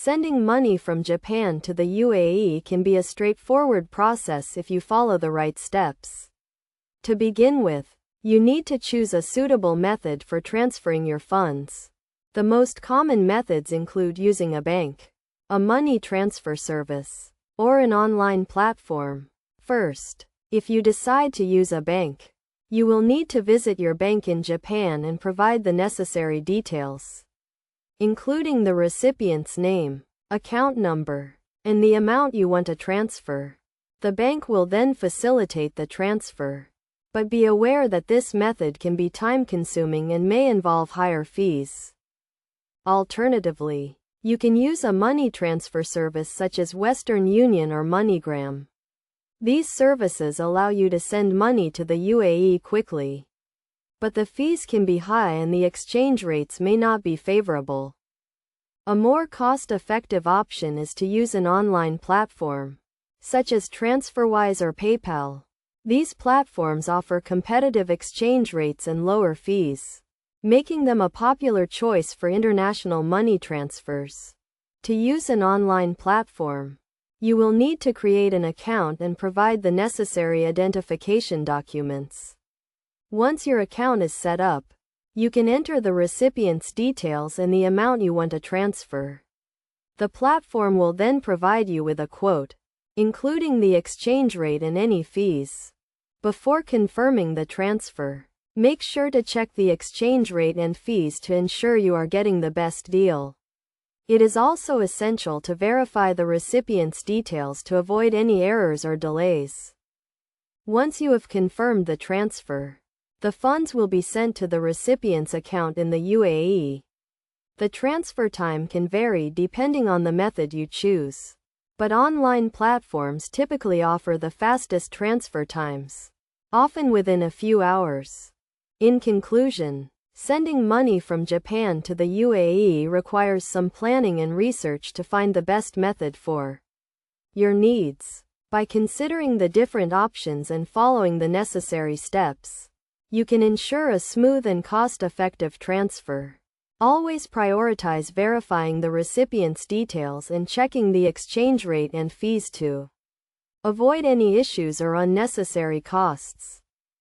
Sending money from Japan to the UAE can be a straightforward process if you follow the right steps. To begin with, you need to choose a suitable method for transferring your funds. The most common methods include using a bank, a money transfer service, or an online platform. First, if you decide to use a bank, you will need to visit your bank in Japan and provide the necessary details, including the recipient's name, account number, and the amount you want to transfer. The bank will then facilitate the transfer, but be aware that this method can be time-consuming and may involve higher fees. Alternatively, you can use a money transfer service such as Western Union or MoneyGram. These services allow you to send money to the UAE quickly, but the fees can be high and the exchange rates may not be favorable. A more cost-effective option is to use an online platform, such as TransferWise or PayPal. These platforms offer competitive exchange rates and lower fees, making them a popular choice for international money transfers. To use an online platform, you will need to create an account and provide the necessary identification documents. Once your account is set up, you can enter the recipient's details and the amount you want to transfer. The platform will then provide you with a quote, including the exchange rate and any fees. Before confirming the transfer, make sure to check the exchange rate and fees to ensure you are getting the best deal. It is also essential to verify the recipient's details to avoid any errors or delays. Once you have confirmed the transfer, the funds will be sent to the recipient's account in the UAE. The transfer time can vary depending on the method you choose, but online platforms typically offer the fastest transfer times, often within a few hours. In conclusion, sending money from Japan to the UAE requires some planning and research to find the best method for your needs. By considering the different options and following the necessary steps, you can ensure a smooth and cost-effective transfer. Always prioritize verifying the recipient's details and checking the exchange rate and fees to avoid any issues or unnecessary costs.